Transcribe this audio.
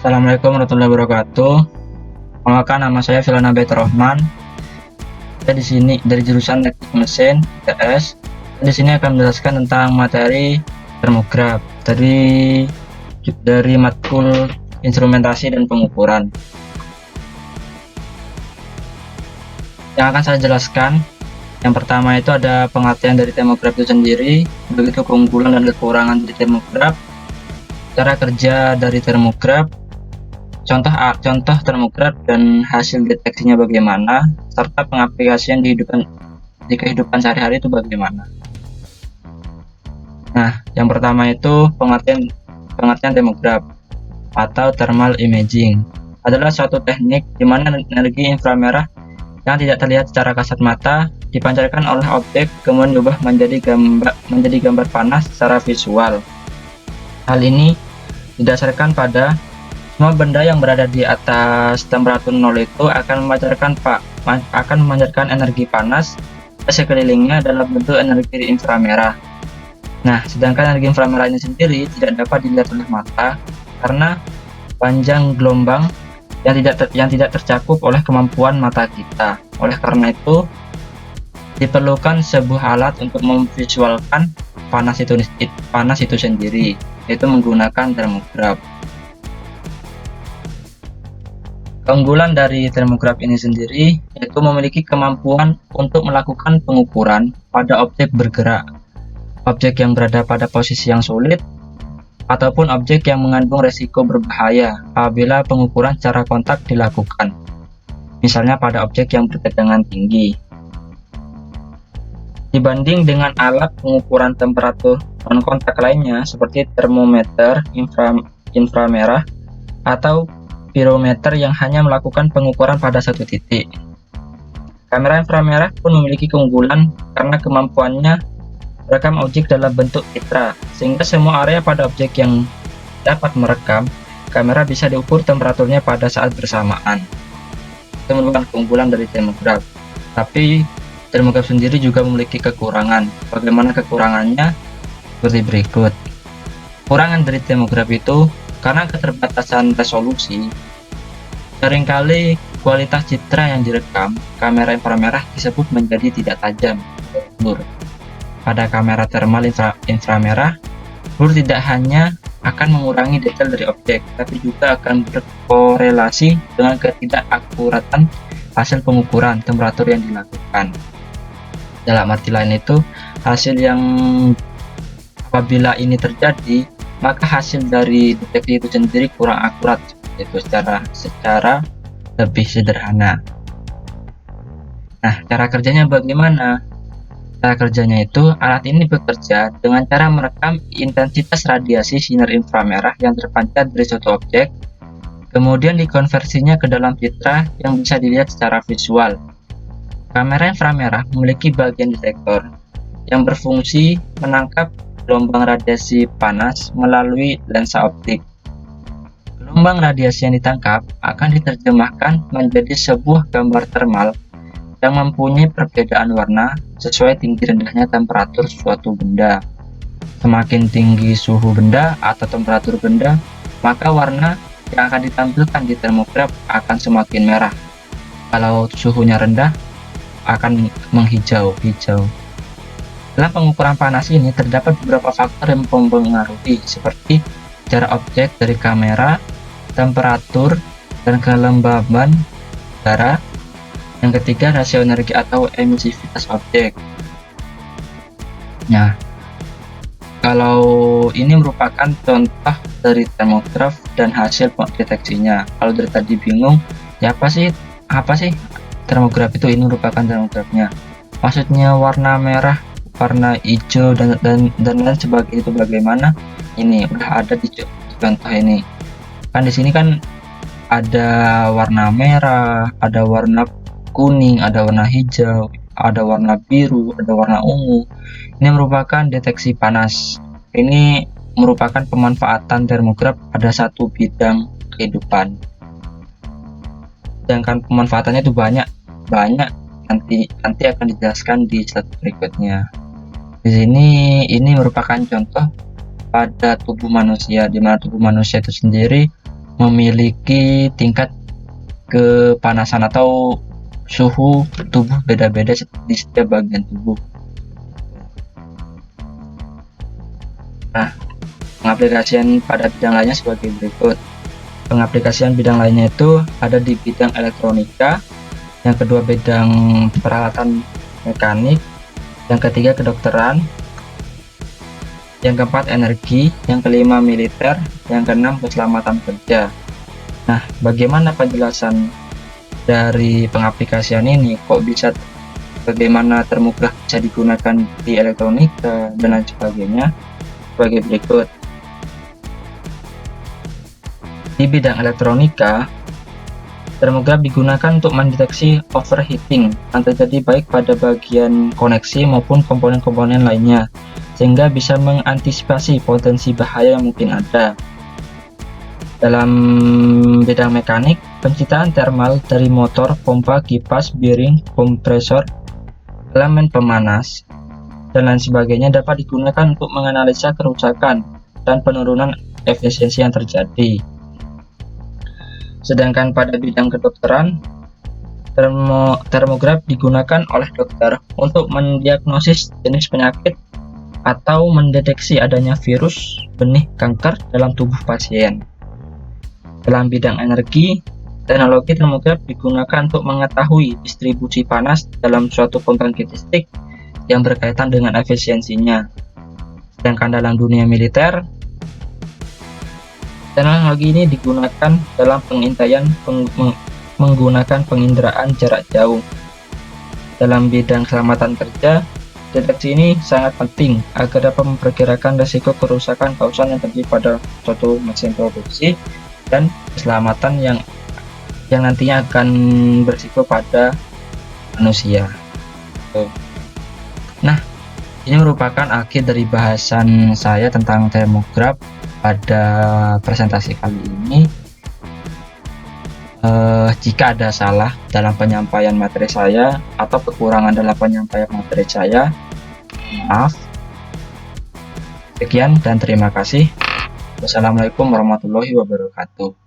Assalamualaikum warahmatullahi wabarakatuh. Perkenalkan, nama saya Filana Rohman. Saya di sini dari jurusan Teknik Mesin ITS. Di sini akan menjelaskan tentang materi termograf dari matkul instrumentasi dan pengukuran. Yang akan saya jelaskan, yang pertama itu ada pengertian dari termograf itu sendiri, begitu keunggulan dan kekurangan dari termograf, cara kerja dari termograf, contoh termograf dan hasil deteksinya bagaimana, serta pengaplikasian di kehidupan sehari-hari itu bagaimana. Nah, yang pertama itu pengertian termograf atau thermal imaging adalah suatu teknik di mana energi inframerah yang tidak terlihat secara kasat mata dipancarkan oleh objek kemudian diubah menjadi gambar panas secara visual. Hal ini didasarkan pada semua benda yang berada di atas temperatur 0 itu akan memancarkan energi panas ke sekelilingnya dalam bentuk energi inframerah. Nah, sedangkan energi inframerah ini sendiri tidak dapat dilihat oleh mata karena panjang gelombang yang tidak tercakup oleh kemampuan mata kita. Oleh karena itu, diperlukan sebuah alat untuk memvisualkan panas itu sendiri, yaitu menggunakan termograf. Keunggulan dari termograf ini sendiri yaitu memiliki kemampuan untuk melakukan pengukuran pada objek bergerak, objek yang berada pada posisi yang sulit, ataupun objek yang mengandung resiko berbahaya apabila pengukuran secara kontak dilakukan, misalnya pada objek yang berketegangan tinggi. Dibanding dengan alat pengukuran temperatur non-kontak lainnya seperti termometer inframerah atau pirometer yang hanya melakukan pengukuran pada satu titik. Kamera inframerah pun memiliki keunggulan karena kemampuannya merekam objek dalam bentuk citra, sehingga semua area pada objek yang dapat merekam, kamera bisa diukur temperaturnya pada saat bersamaan. Itu merupakan keunggulan dari termograf. Tapi termograf sendiri juga memiliki kekurangan. Bagaimana kekurangannya? Seperti berikut. Kekurangan dari termograf itu karena keterbatasan resolusi, seringkali kualitas citra yang direkam kamera inframerah disebut menjadi tidak tajam, blur. Pada kamera thermal inframerah, blur tidak hanya akan mengurangi detail dari objek, tapi juga akan berkorelasi dengan ketidakakuratan hasil pengukuran temperatur yang dilakukan. Dalam arti lain itu, hasil yang apabila ini terjadi, maka hasil dari deteksi itu sendiri kurang akurat, yaitu secara lebih sederhana. Nah, cara kerjanya bagaimana? Cara kerjanya itu, alat ini bekerja dengan cara merekam intensitas radiasi sinar inframerah yang terpancar dari suatu objek, kemudian dikonversinya ke dalam citra yang bisa dilihat secara visual. Kamera inframerah memiliki bagian detektor yang berfungsi menangkap gelombang radiasi panas melalui lensa optik. Gelombang radiasi yang ditangkap akan diterjemahkan menjadi sebuah gambar termal yang mempunyai perbedaan warna sesuai tinggi rendahnya temperatur suatu benda. Semakin tinggi suhu benda atau temperatur benda, maka warna yang akan ditampilkan di termograf akan semakin merah. Kalau suhunya rendah, akan menghijau. Dalam pengukuran panas ini terdapat beberapa faktor yang mempengaruhi, seperti jarak objek dari kamera, temperatur, dan kelembaban udara. Yang ketiga, rasio energi atau emisivitas objek. Nah, kalau ini merupakan contoh dari termograf dan hasil deteksinya. Kalau dari tadi bingung, ya apa sih termograf itu? Ini merupakan termografnya. Maksudnya warna merah, warna hijau dan lain sebagainya itu bagaimana? Ini udah ada di contoh ini. Kan di sini kan ada warna merah, ada warna kuning, ada warna hijau, ada warna biru, ada warna ungu. Ini merupakan deteksi panas. Ini merupakan pemanfaatan termograf pada satu bidang kehidupan. Sedangkan pemanfaatannya itu banyak. Nanti akan dijelaskan di slide berikutnya. Di sini ini merupakan contoh pada tubuh manusia, di mana tubuh manusia itu sendiri memiliki tingkat kepanasan atau suhu tubuh beda-beda di setiap bagian tubuh. Nah, pengaplikasian pada bidang lainnya sebagai berikut. Pengaplikasian bidang lainnya itu ada di bidang elektronika, yang kedua bidang peralatan mekanik, yang ketiga kedokteran, yang keempat energi, yang kelima militer, yang keenam keselamatan kerja. Nah, bagaimana penjelasan dari pengaplikasian ini? Kok bisa, bagaimana termudah bisa digunakan di elektronika dan lain sebagainya? Sebagai berikut. Di bidang elektronika, termograf digunakan untuk mendeteksi overheating yang terjadi baik pada bagian koneksi maupun komponen-komponen lainnya, sehingga bisa mengantisipasi potensi bahaya yang mungkin ada. Dalam bidang mekanik, pencitraan thermal dari motor, pompa, kipas, bearing, kompresor, elemen pemanas, dan lain sebagainya dapat digunakan untuk menganalisa kerusakan dan penurunan efisiensi yang terjadi. Sedangkan pada bidang kedokteran, termograf digunakan oleh dokter untuk mendiagnosis jenis penyakit atau mendeteksi adanya virus, benih kanker dalam tubuh pasien. Dalam bidang energi, teknologi termograf digunakan untuk mengetahui distribusi panas dalam suatu pembangkit listrik yang berkaitan dengan efisiensinya. Sedangkan dalam dunia militer, teknologi ini digunakan dalam pengintaian menggunakan penginderaan jarak jauh. Dalam bidang keselamatan kerja, deteksi ini sangat penting agar dapat memperkirakan risiko kerusakan kausan yang terjadi pada suatu mesin produksi dan keselamatan yang nantinya akan berisiko pada manusia. Nah, ini merupakan akhir dari bahasan saya tentang termograf pada presentasi kali ini. Jika ada salah dalam penyampaian materi saya atau kekurangan dalam penyampaian materi saya, maaf. Sekian dan terima kasih. Wassalamualaikum warahmatullahi wabarakatuh.